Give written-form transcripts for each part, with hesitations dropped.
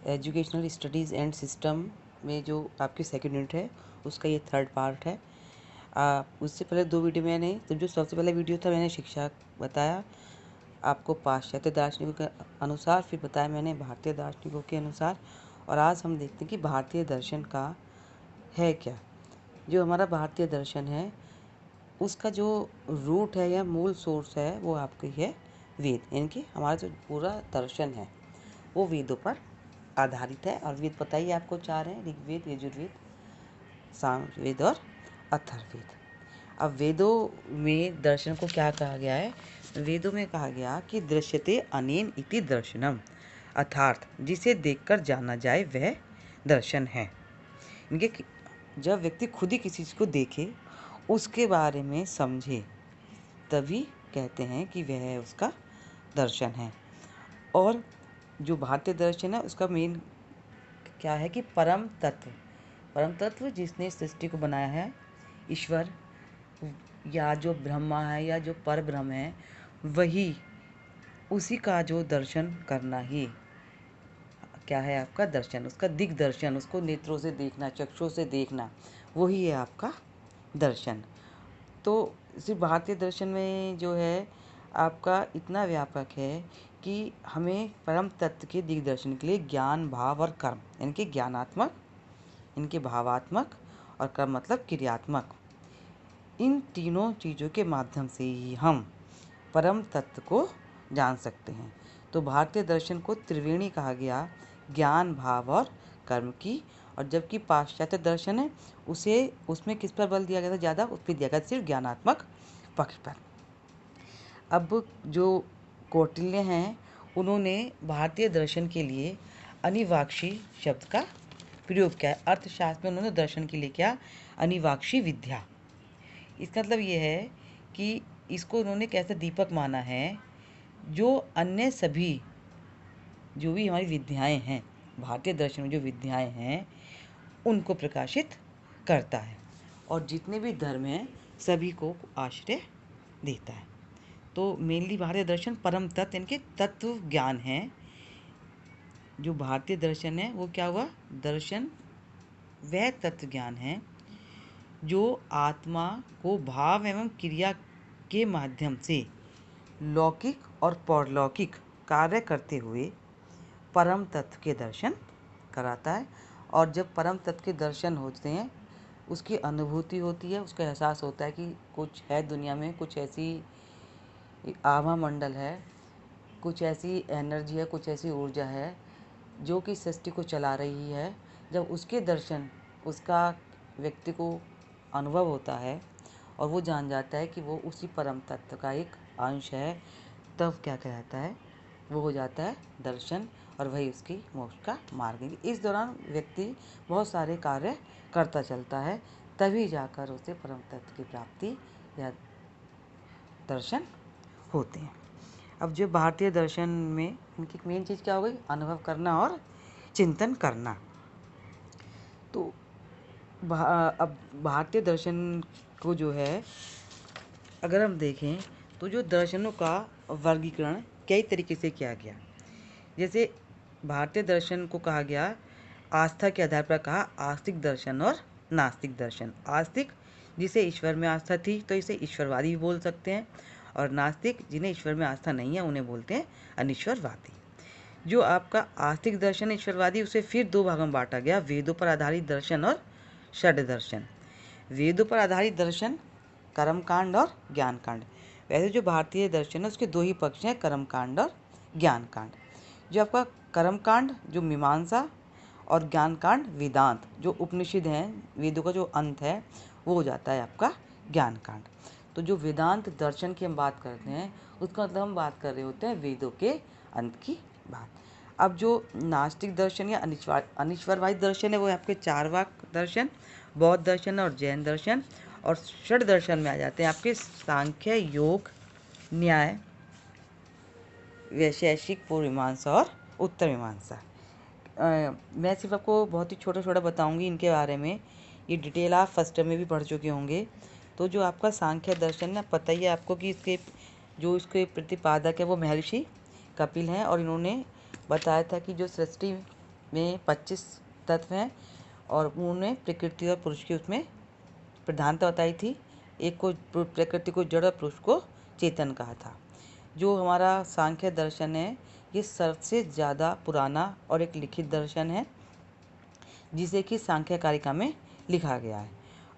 Educational studies and system में जो आपकी सेकंड यूनिट है उसका ये थर्ड पार्ट है। उससे पहले 2 वीडियो मैंने तो जो सबसे पहला वीडियो था मैंने शिक्षा बताया आपको पाश्चात्य दार्शनिकों के अनुसार, फिर बताया मैंने भारतीय दार्शनिकों के अनुसार। और आज हम देखते हैं कि भारतीय दर्शन का है क्या। जो हमारा भारतीय दर्शन है उसका जो रूट है या मूल सोर्स है वो आपकी है वेद, यानी कि हमारा जो पूरा दर्शन है वो वेदों पर आधारित है। और वेद पता ही आपको 4 हैं, ऋग्वेद, यजुर्वेद, सामवेद और अथर्ववेद। अब वेदों में दर्शन को क्या कहा गया है? वेदों में कहा गया कि दृश्यते अनेन इति दर्शनम, अर्थात जिसे देखकर जाना जाए वह दर्शन है। इनके जब व्यक्ति खुद ही किसी चीज़ को देखे, उसके बारे में समझे, तभी कहते हैं कि वह उसका दर्शन है। और जो भारतीय दर्शन है उसका मेन क्या है कि परम तत्व जिसने सृष्टि को बनाया है, ईश्वर या जो ब्रह्मा है या जो पर ब्रह्म है, वही उसी का जो दर्शन करना ही क्या है आपका दर्शन, उसका दिग्दर्शन, उसको नेत्रों से देखना, चक्षुओं से देखना, वही है आपका दर्शन। तो सिर्फ भारतीय दर्शन में जो है आपका इतना व्यापक है कि हमें परम तत्व के दिग्दर्शन के लिए ज्ञान, भाव और कर्म, यानी कि ज्ञानात्मक, इनके भावात्मक और कर्म मतलब क्रियात्मक, इन तीनों चीज़ों के माध्यम से ही हम परम तत्व को जान सकते हैं। तो भारतीय दर्शन को त्रिवेणी कहा गया, ज्ञान, भाव और कर्म की। और जबकि पाश्चात्य दर्शन है उसमें किस पर बल दिया गया था ज़्यादा? उस पर दिया गया सिर्फ ज्ञानात्मक पक्ष पर। अब जो कौटिल्य हैं उन्होंने भारतीय दर्शन के लिए अनिवाक्षी शब्द का प्रयोग किया है। अर्थशास्त्र में उन्होंने दर्शन के लिए क्या? अनिवाक्षी विद्या। इसका मतलब ये है कि इसको उन्होंने कैसे दीपक माना है, जो अन्य सभी जो भी हमारी विद्याएं हैं, भारतीय दर्शन में जो विद्याएं हैं उनको प्रकाशित करता है और जितने भी धर्म हैं सभी को आश्रय देता है। तो मेनली भारतीय दर्शन परम तत्व यानी कि तत्व ज्ञान है। जो भारतीय दर्शन है वो क्या हुआ? दर्शन वह तत्व ज्ञान है जो आत्मा को भाव एवं क्रिया के माध्यम से लौकिक और परलौकिक कार्य करते हुए परम तत्व के दर्शन कराता है। और जब परम तत्व के दर्शन होते हैं उसकी अनुभूति होती है, उसका एहसास होता है कि कुछ है दुनिया में, कुछ ऐसी आभा मंडल है, कुछ ऐसी एनर्जी है, कुछ ऐसी ऊर्जा है जो कि सृष्टि को चला रही है। जब उसके दर्शन उसका व्यक्ति को अनुभव होता है और वो जान जाता है कि वो उसी परम तत्व का एक अंश है, तब क्या कहलाता है? वो हो जाता है दर्शन और वही उसकी मोक्ष का मार्ग है। इस दौरान व्यक्ति बहुत सारे कार्य करता चलता है, तभी जाकर उसे परम तत्व की प्राप्ति या दर्शन होते हैं। अब जो भारतीय दर्शन में इनकी मेन चीज़ क्या हो गई? अनुभव करना और चिंतन करना। तो अब भारतीय दर्शन को जो है अगर हम देखें तो जो दर्शनों का वर्गीकरण कई तरीके से किया गया। जैसे भारतीय दर्शन को कहा गया आस्था के आधार पर, कहा आस्तिक दर्शन और नास्तिक दर्शन। आस्तिक जिसे ईश्वर में आस्था थी तो इसे ईश्वरवादी भी बोल सकते हैं, और नास्तिक जिन्हें ईश्वर में आस्था नहीं है उन्हें बोलते हैं अनिश्वरवादी। जो आपका आस्तिक दर्शन ईश्वरवादी उसे फिर 2 भागों में बांटा गया, वेदों पर आधारित दर्शन और षड दर्शन। वेदों पर आधारित दर्शन कर्मकांड और ज्ञानकांड। वैसे जो भारतीय दर्शन है उसके 2 ही पक्ष हैं, कर्मकांड और ज्ञानकांड। जो आपका कर्मकांड जो मीमांसा और ज्ञानकांड वेदांत जो उपनिषद हैं, वेदों का जो अंत है वो हो जाता है आपका ज्ञानकांड। तो जो वेदांत दर्शन की हम बात करते हैं उसका मतलब हम बात कर रहे होते हैं वेदों के अंत की बात। अब जो नास्तिक दर्शन या अनिश्वरवादी दर्शन है वो आपके चार्वाक दर्शन, बौद्ध दर्शन और जैन दर्शन। और षड दर्शन में आ जाते हैं आपके सांख्य, योग, न्याय, वैशेषिक, पूर्व मीमांसा और उत्तर मीमांसा। मैं सिर्फ आपको बहुत ही छोटा छोटा बताऊंगी इनके बारे में, ये डिटेल आप फर्स्ट में भी पढ़ चुके होंगे। तो जो आपका सांख्य दर्शन ना, पता ही है आपको कि इसके प्रतिपादक है वो महर्षि कपिल हैं, और इन्होंने बताया था कि जो सृष्टि में 25 तत्व हैं और उन्होंने प्रकृति और पुरुष की उसमें प्रधानता बताई थी। एक को प्रकृति को जड़ और पुरुष को चेतन कहा था। जो हमारा सांख्य दर्शन है ये सबसे ज़्यादा पुराना और एक लिखित दर्शन है जिसे कि सांख्य कारिका में लिखा गया है।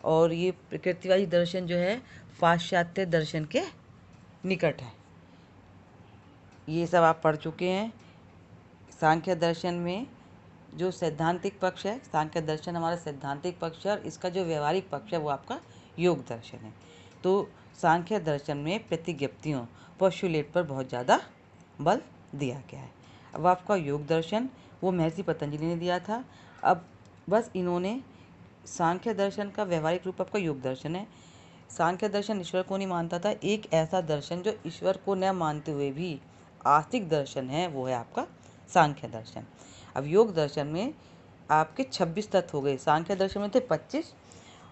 और ये प्रकृतिवादी दर्शन जो है पाश्चात्य दर्शन के निकट है। ये सब आप पढ़ चुके हैं। सांख्य दर्शन में जो सैद्धांतिक पक्ष है, सांख्य दर्शन हमारा सैद्धांतिक पक्ष है और इसका जो व्यवहारिक पक्ष है वो आपका योग दर्शन है। तो सांख्य दर्शन में प्रतिज्ञप्तियों पोस्टुलेट पर बहुत ज़्यादा बल दिया गया है। अब आपका योग दर्शन वो महर्षि पतंजलि ने दिया था। अब बस इन्होंने सांख्य दर्शन का व्यवहारिक रूप आपका योग दर्शन है। सांख्य दर्शन ईश्वर को नहीं मानता था। एक ऐसा दर्शन जो ईश्वर को न मानते हुए भी आस्तिक दर्शन है वो है आपका सांख्य दर्शन। अब योग दर्शन में आपके 26 तत्व हो गए। सांख्य दर्शन में थे 25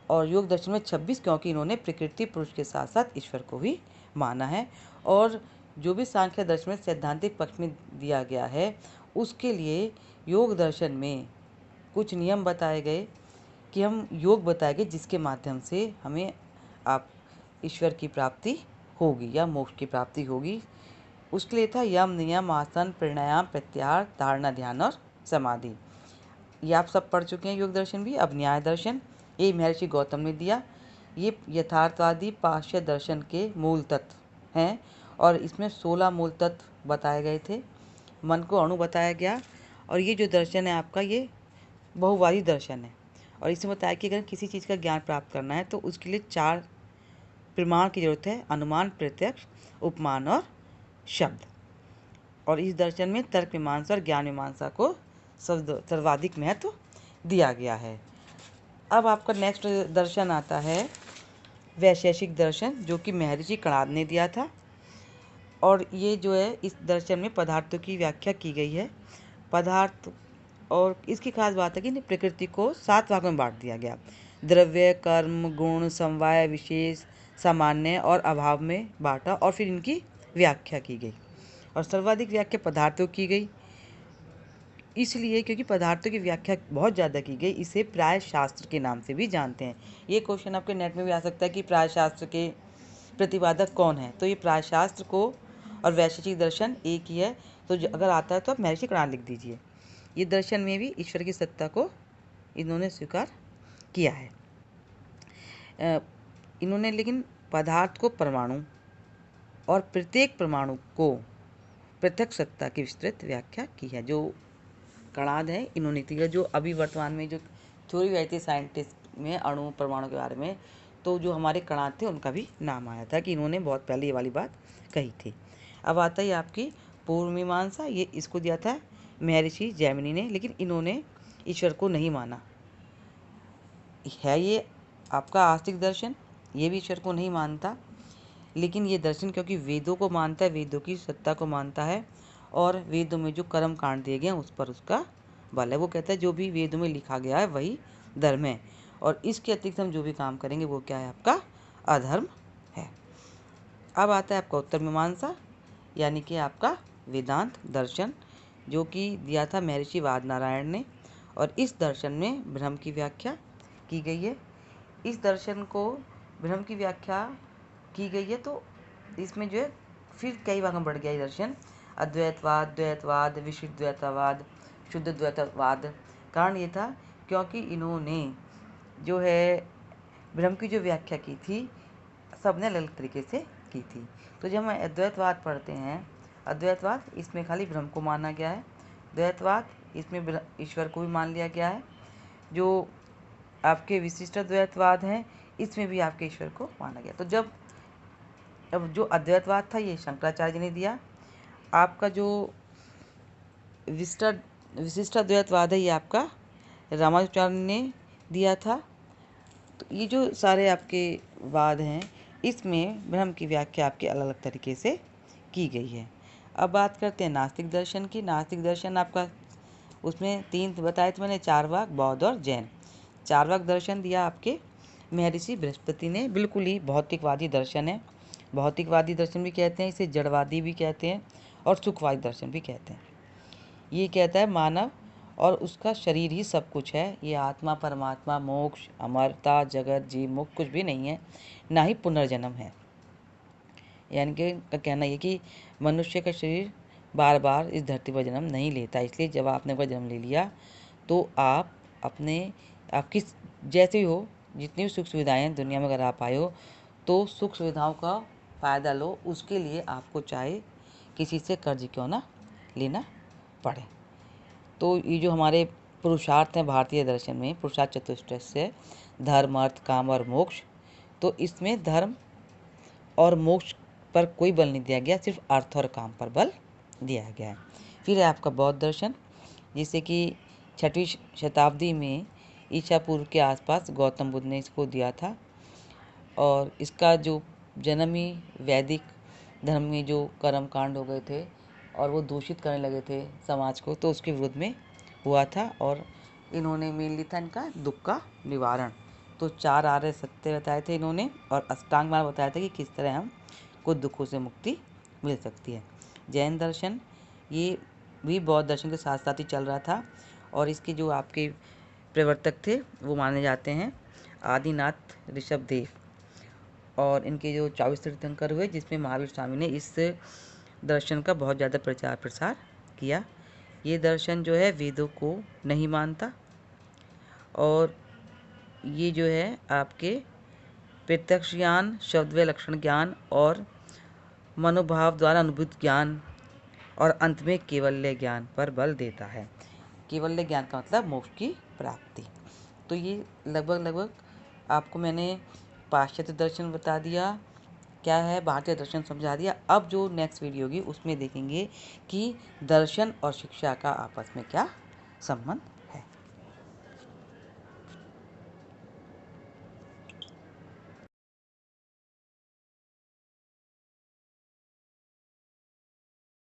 और योग दर्शन में 26, क्योंकि इन्होंने प्रकृति पुरुष के साथ साथ ईश्वर को भी माना है। और जो भी सांख्य दर्शन में सैद्धांतिक पक्ष में दिया गया है उसके लिए योग दर्शन में कुछ नियम बताए गए कि हम योग बताए गए जिसके माध्यम से हमें आप ईश्वर की प्राप्ति होगी या मोक्ष की प्राप्ति होगी। उसके लिए था यम नियम आसन प्राणायाम प्रत्याहार धारणा ध्यान और समाधि। ये आप सब पढ़ चुके हैं योग दर्शन भी। अब न्याय दर्शन ये महर्षि गौतम ने दिया। ये यथार्थवादी पाश्चात्य दर्शन के मूल तत्व हैं और इसमें 16 मूल तत्व बताए गए थे। मन को अणु बताया गया और ये जो दर्शन है आपका ये बहुवादी दर्शन है और इसमें बताया कि अगर किसी चीज़ का ज्ञान प्राप्त करना है तो उसके लिए 4 प्रमाण की जरूरत है: अनुमान, प्रत्यक्ष, उपमान और शब्द। और इस दर्शन में तर्क मीमांसा और ज्ञान मीमांसा को सर्वाधिक महत्व दिया गया है। अब आपका नेक्स्ट दर्शन आता है वैशेषिक दर्शन, जो कि महर्षि कणाद ने दिया था। और ये जो है इस दर्शन में पदार्थों की व्याख्या की गई है। पदार्थ और इसकी खास बात है कि प्रकृति को 7 भागों में बांट दिया गया: द्रव्य, कर्म, गुण, समवाय, विशेष, सामान्य और अभाव में बांटा और फिर इनकी व्याख्या की गई। और सर्वाधिक व्याख्या पदार्थों की गई इसलिए क्योंकि पदार्थों की व्याख्या बहुत ज़्यादा की गई। इसे प्राय शास्त्र के नाम से भी जानते हैं। ये क्वेश्चन आपके नेट में भी आ सकता है कि प्राय शास्त्र के प्रतिपादक कौन है। तो ये प्राय शास्त्र को और वैशेषिक दर्शन एक ही है। तो अगर आता है तो आप महर्षि कणाद लिख दीजिए। ये दर्शन में भी ईश्वर की सत्ता को इन्होंने स्वीकार किया है। इन्होंने लेकिन पदार्थ को परमाणु और प्रत्येक परमाणु को पृथक सत्ता की विस्तृत व्याख्या की है। जो कणाद है इन्होंने की, जो अभी वर्तमान में जो थ्योरी आई थी साइंटिस्ट में अणु परमाणु के बारे में, तो जो हमारे कणाद थे उनका भी नाम आया था कि इन्होंने बहुत पहले ये वाली बात कही थी। अब आता है आपकी पूर्व मीमांसा। ये इसको दिया था महर्षि जैमिनी ने, लेकिन इन्होंने ईश्वर को नहीं माना है। ये आपका आस्तिक दर्शन, ये भी ईश्वर को नहीं मानता, लेकिन ये दर्शन क्योंकि वेदों को मानता है, वेदों की सत्ता को मानता है और वेदों में जो कर्म कांड दिए गए हैं उस पर उसका बल है। वो कहता है जो भी वेदों में लिखा गया है वही धर्म है और इसके अतिरिक्त हम जो भी काम करेंगे वो क्या है, आपका अधर्म है। अब आता है आपका उत्तर मीमांसा, यानी कि आपका वेदांत दर्शन, जो कि दिया था महर्षि वादनारायण ने। और इस दर्शन में ब्रह्म की व्याख्या की गई है। इस दर्शन को ब्रह्म की व्याख्या की गई है तो इसमें जो है फिर कई भाग में बढ़ गया ये दर्शन: अद्वैतवाद, द्वैतवाद, विशिष्ट द्वैतवाद, शुद्ध द्वैतवाद। कारण ये था क्योंकि इन्होंने जो है ब्रह्म की जो व्याख्या की थी सबने अलग अलग तरीके से की थी। तो जब हम अद्वैतवाद पढ़ते हैं, अद्वैतवाद इसमें खाली ब्रह्म को माना गया है। द्वैतवाद इसमें ईश्वर को भी मान लिया गया है। जो आपके विशिष्ट द्वैतवाद हैं इसमें भी आपके ईश्वर को माना गया। तो अब जो अद्वैतवाद था ये शंकराचार्य जी ने दिया। आपका जो विशिष्ट द्वैतवाद है ये आपका रामानुजाचार्य ने दिया था। तो ये जो सारे आपके वाद हैं इसमें ब्रह्म की व्याख्या आपके अलग अलग तरीके से की गई है। अब बात करते हैं नास्तिक दर्शन की। नास्तिक दर्शन आपका उसमें 3 बताए थे मैंने: चार्वाक, बौद्ध और जैन। चार्वाक दर्शन दिया आपके महर्षि बृहस्पति ने। बिल्कुल ही भौतिकवादी दर्शन है। भौतिकवादी दर्शन भी कहते हैं इसे, जड़वादी भी कहते हैं और सुखवादी दर्शन भी कहते हैं। ये कहता है मानव और उसका शरीर ही सब कुछ है। ये आत्मा, परमात्मा, मोक्ष, अमरता, जगत, जीव मुक्त कुछ भी नहीं है, ना ही पुनर्जन्म है। यानी कि का कहना ये कि मनुष्य का शरीर बार बार इस धरती पर जन्म नहीं लेता। इसलिए जब आपने एक बार जन्म ले लिया तो आप आपकी जैसे भी हो, जितनी भी सुख सुविधाएं हैं दुनिया में, अगर आप आए हो तो सुख सुविधाओं का फ़ायदा लो। उसके लिए आपको चाहे किसी से कर्ज क्यों ना लेना पड़े। तो ये जो हमारे पुरुषार्थ हैं भारतीय दर्शन में, पुरुषार्थ चतुष्टय से धर्म, अर्थ, काम और मोक्ष, तो इसमें धर्म और मोक्ष पर कोई बल नहीं दिया गया, सिर्फ अर्थ और काम पर बल दिया गया है। फिर है आपका बौद्ध दर्शन, जिसे कि 6वीं शताब्दी में ईसा पूर्व के आसपास गौतम बुद्ध ने इसको दिया था। और इसका जो जन्म ही वैदिक धर्म में जो कर्म कांड हो गए थे और वो दूषित करने लगे थे समाज को, तो उसके विरुद्ध में हुआ था। और इन्होंने मेनली था इनका दुख का निवारण। तो 4 आर्य सत्य बताए थे इन्होंने, और अष्टांग मार्ग बताया था कि किस तरह हम को दुखों से मुक्ति मिल सकती है। जैन दर्शन ये भी बौद्ध दर्शन के साथ साथ ही चल रहा था, और इसके जो आपके प्रवर्तक थे वो माने जाते हैं आदिनाथ ऋषभदेव। और इनके जो 24 तीर्थंकर हुए, जिसमें महावीर स्वामी ने इस दर्शन का बहुत ज़्यादा प्रचार प्रसार किया। ये दर्शन जो है वेदों को नहीं मानता, और ये जो है आपके प्रत्यक्ष ज्ञान, शब्दवय लक्षण ज्ञान और मनोभाव द्वारा अनुभूत ज्ञान और अंत में केवल्य ज्ञान पर बल देता है। केवल्य ज्ञान का मतलब मोक्ष की प्राप्ति। तो ये लगभग आपको मैंने पाश्चात्य दर्शन बता दिया, क्या है भारतीय दर्शन समझा दिया। अब जो नेक्स्ट वीडियो होगी उसमें देखेंगे कि दर्शन और शिक्षा का आपस में क्या संबंध